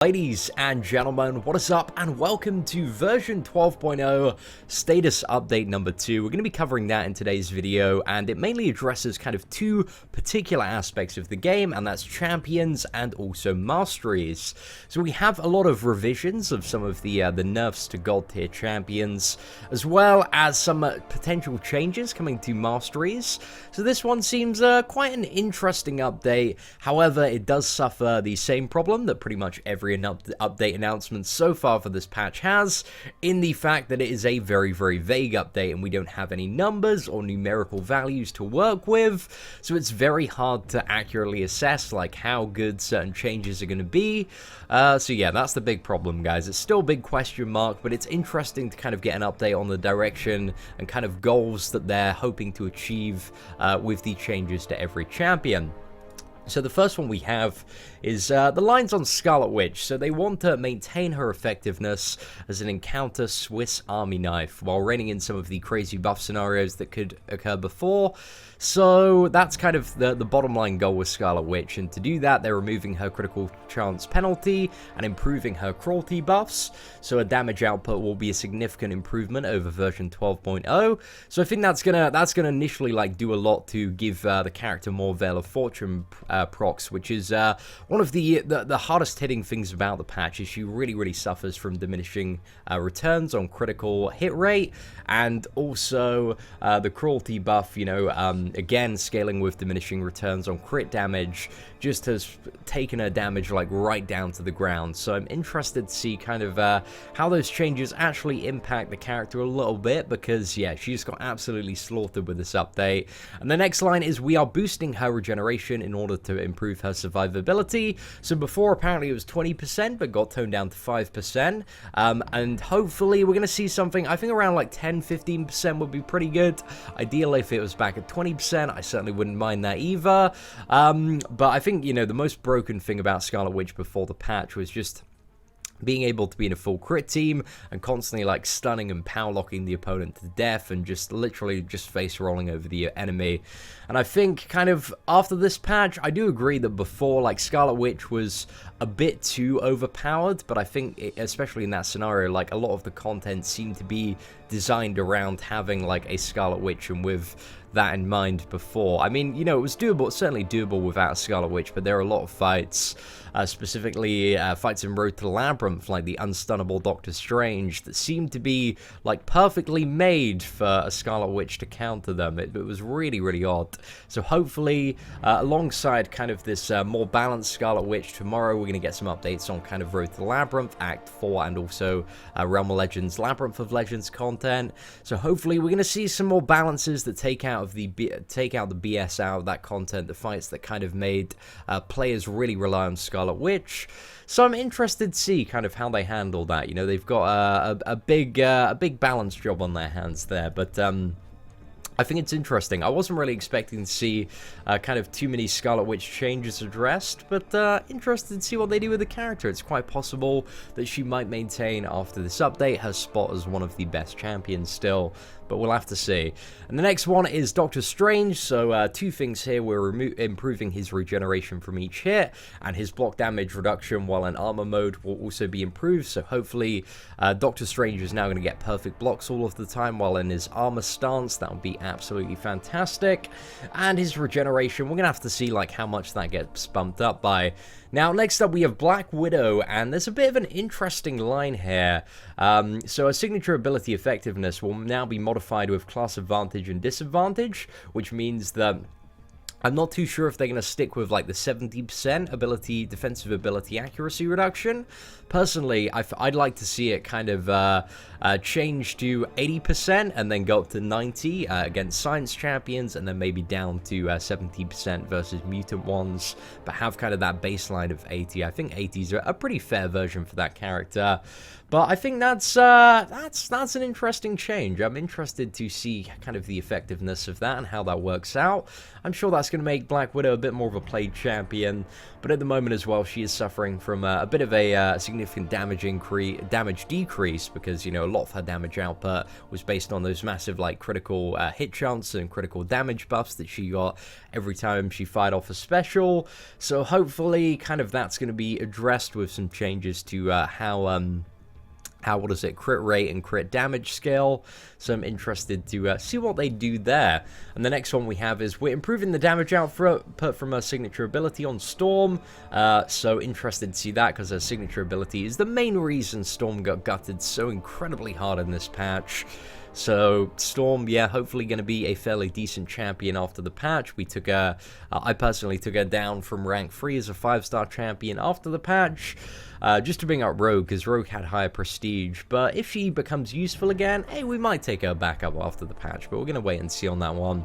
Ladies and gentlemen, what is up, and welcome to version 12.0 status update number 2. We're going to be covering that in today's video, and it mainly addresses kind of two particular aspects of the game, and that's champions and also masteries. So we have a lot of revisions of some of the nerfs to god tier champions, as well as some potential changes coming to masteries. So this one seems quite an interesting update. However, it does suffer the same problem that pretty much every update announcement so far for this patch has, in the fact that it is a very vague update and we don't have any numbers or numerical values to work with, so it's very hard to accurately assess like how good certain changes are going to be. So yeah, that's the big problem, guys. It's still a big question mark, but it's interesting to kind of get an update on the direction and kind of goals that they're hoping to achieve with the changes to every champion. So the first one we have is the lines on Scarlet Witch. So they want to maintain her effectiveness as an encounter Swiss Army knife while reining in some of the crazy buff scenarios that could occur before. So that's kind of the bottom line goal with Scarlet Witch, and to do that they're removing her critical chance penalty and improving her cruelty buffs, so her damage output will be a significant improvement over version 12.0. So I think that's gonna initially like do a lot to give the character more Veil of Fortune procs, which is one of the hardest hitting things about the patch. Is she really suffers from diminishing returns on critical hit rate, and also the cruelty buff, you know, again scaling with diminishing returns on crit damage, just has taken her damage like right down to the ground. So I'm interested to see kind of how those changes actually impact the character a little bit, because yeah, she just got absolutely slaughtered with this update. And the next line is we are boosting her regeneration in order to improve her survivability. So before apparently it was 20%, but got toned down to 5%, and hopefully we're going to see something, I think around like 10-15% would be pretty good. Ideally if it was back at 20%, I certainly wouldn't mind that either. But I think, you know, the most broken thing about Scarlet Witch before the patch was just being able to be in a full crit team and constantly like stunning and power locking the opponent to death and just literally just face rolling over the enemy. And I think kind of after this patch, I do agree that before, like, Scarlet Witch was a bit too overpowered, but I think especially in that scenario, like, a lot of the content seemed to be designed around having like a Scarlet Witch, and with that in mind before. I mean, you know, it was doable, certainly doable without Scarlet Witch, but there are a lot of fights, specifically fights in Road to the Labyrinth, like the unstunnable Doctor Strange, that seemed to be like perfectly made for a Scarlet Witch to counter them. It was really odd. So hopefully, alongside kind of this more balanced Scarlet Witch, tomorrow we're going to get some updates on kind of Road to the Labyrinth, Act 4, and also Realm of Legends, Labyrinth of Legends content. So hopefully we're going to see some more balances that take out the BS out of that content, the fights that kind of made players really rely on Scarlet Witch. So I'm interested to see kind of how they handle that. You know, they've got a big balance job on their hands there, but I think it's interesting. I wasn't really expecting to see kind of too many Scarlet Witch changes addressed, but interested to see what they do with the character. It's quite possible that she might maintain after this update her spot as one of the best champions still, but we'll have to see. And the next one is Doctor Strange. So two things here. We're improving his regeneration from each hit, and his block damage reduction while in armor mode will also be improved. So hopefully Doctor Strange is now going to get perfect blocks all of the time while in his armor stance. That would be absolutely fantastic. And his regeneration, we're going to have to see like how much that gets bumped up by. Now, next up we have Black Widow, and there's a bit of an interesting line here. So a signature ability effectiveness will now be modified with class advantage and disadvantage, which means that I'm not too sure if they're going to stick with like the 70% defensive ability accuracy reduction. Personally, I'd like to see it kind of change to 80% and then go up to 90 against science champions, and then maybe down to 70% versus mutant ones, but have kind of that baseline of 80. I think 80 is a pretty fair version for that character. But I think that's an interesting change. I'm interested to see kind of the effectiveness of that and how that works out. I'm sure that's that's going to make Black Widow a bit more of a played champion, but at the moment as well, she is suffering from a bit of a significant damage decrease, because, you know, a lot of her damage output was based on those massive, like, critical hit chance and critical damage buffs that she got every time she fired off a special. So hopefully kind of that's going to be addressed with some changes to what is it, crit rate and crit damage scale. So I'm interested to see what they do there. And the next one we have is we're improving the damage output from her signature ability on Storm. So interested to see that, because her signature ability is the main reason Storm got gutted so incredibly hard in this patch. So Storm, yeah, hopefully going to be a fairly decent champion after the patch. We took her, I personally took her down from rank 3 as a 5-star champion after the patch, just to bring up Rogue, because Rogue had higher prestige. But if she becomes useful again, hey, we might take her back up after the patch, but we're going to wait and see on that one.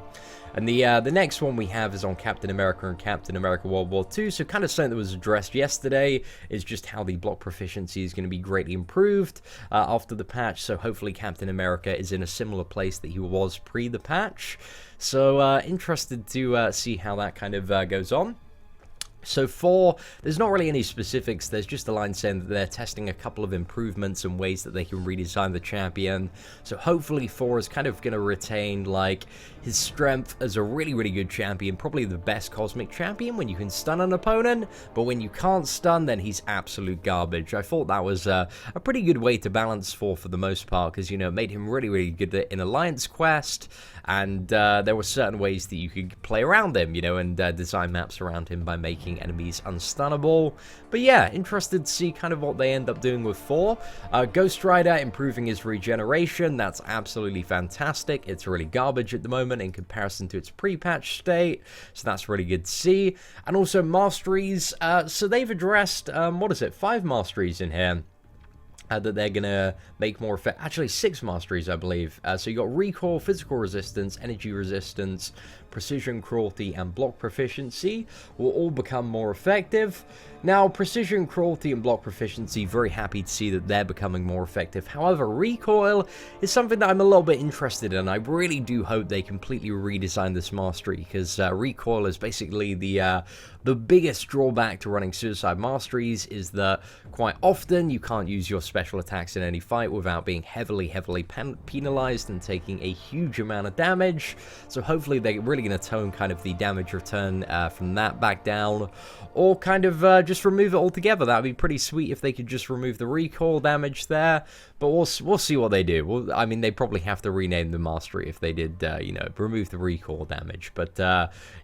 And the next one we have is on Captain America and Captain America World War II. So kind of something that was addressed yesterday is just how the block proficiency is going to be greatly improved after the patch. So hopefully Captain America is in a similar place that he was pre the patch. So interested to see how that kind of goes on. So 4, there's not really any specifics, there's just a line saying that they're testing a couple of improvements and ways that they can redesign the champion. So hopefully 4 is kind of going to retain, like, his strength as a really, really good champion, probably the best cosmic champion when you can stun an opponent, but when you can't stun, then he's absolute garbage. I thought that was a pretty good way to balance 4 for the most part, because, you know, it made him really, really good in Alliance Quest, and there were certain ways that you could play around him, you know, and design maps around him by making enemies unstunnable. But yeah, interested to see kind of what they end up doing with 4. Ghost Rider improving his regeneration, that's absolutely fantastic. It's really garbage at the moment in comparison to its pre-patch state, so that's really good to see. And also masteries, so they've addressed, what is it, 5 masteries in here. That they're going to make more effective. Actually, 6 masteries, I believe. So you got recoil, physical resistance, energy resistance, precision, cruelty, and block proficiency will all become more effective. Now, precision, cruelty, and block proficiency, very happy to see that they're becoming more effective. However, recoil is something that I'm a little bit interested in. I really do hope they completely redesign this mastery, because recoil is basically the biggest drawback to running suicide masteries, is that quite often you can't use your special attacks in any fight without being heavily penalized and taking a huge amount of damage. So hopefully they're really going to tone kind of the damage return from that back down, or kind of just remove it altogether. That would be pretty sweet if they could just remove the recoil damage there, but we'll see what they do. Well, I mean, they probably have to rename the mastery if they did, you know, remove the recoil damage. But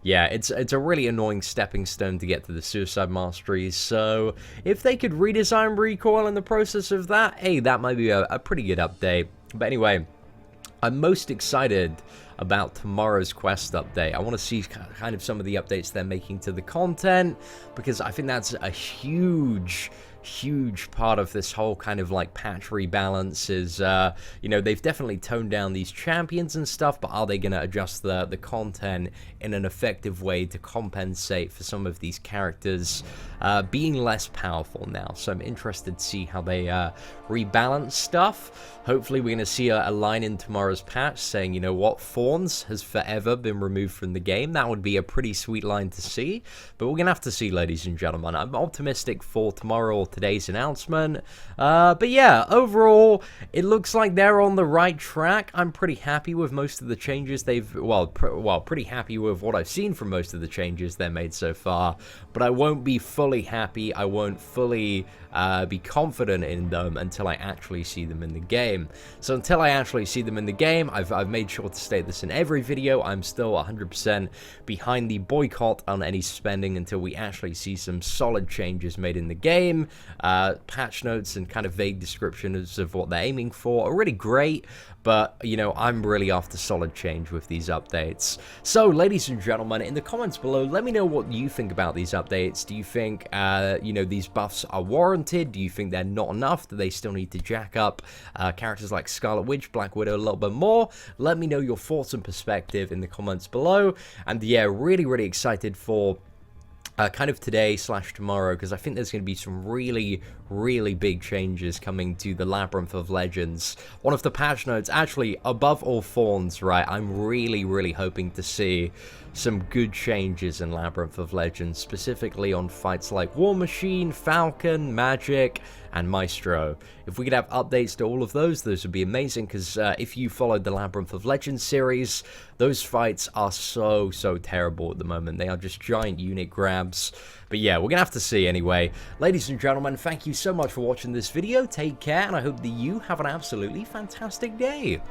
yeah, it's a really annoying stepping stone to get to the suicide masteries. So if they could redesign recoil in the process of that, hey, that might be a pretty good update. But anyway, I'm most excited about tomorrow's quest update. I want to see kind of some of the updates they're making to the content, because I think that's a huge part of this whole kind of like patch rebalance. Is you know, they've definitely toned down these champions and stuff, but are they going to adjust the content in an effective way to compensate for some of these characters being less powerful now? So I'm interested to see how they rebalance stuff. Hopefully we're going to see a line in tomorrow's patch saying, you know what, Thorns has forever been removed from the game. That would be a pretty sweet line to see, but we're going to have to see, ladies and gentlemen. I'm optimistic for tomorrow or today's announcement. But yeah, overall, it looks like they're on the right track. I'm pretty happy with most of the changes they've, pretty happy with what I've seen from most of the changes they made so far, but I won't be fully happy. I won't fully be confident in them until I actually see them in the game. So until I actually see them in the game, I've made sure to state this in every video, I'm still 100% behind the boycott on any spending until we actually see some solid changes made in the game. Patch notes and kind of vague descriptions of what they're aiming for are really great, but, you know, I'm really after solid change with these updates. So, ladies and gentlemen, in the comments below, let me know what you think about these updates. Do you think, you know, these buffs are warranted? Do you think they're not enough? Do they still need to jack up characters like Scarlet Witch, Black Widow a little bit more? Let me know your thoughts and perspective in the comments below. And yeah, really excited for kind of today / tomorrow, because I think there's going to be some really really big changes coming to the Labyrinth of Legends. One of the patch notes, actually, above all thorns, right, I'm really hoping to see some good changes in Labyrinth of Legends, specifically on fights like War Machine, Falcon, Magic, and Maestro. If we could have updates to all of those would be amazing, because if you followed the Labyrinth of Legends series, those fights are so terrible at the moment. They are just giant unit grabs. But yeah, we're gonna have to see anyway. Ladies and gentlemen, thank you so much for watching this video. Take care, and I hope that you have an absolutely fantastic day.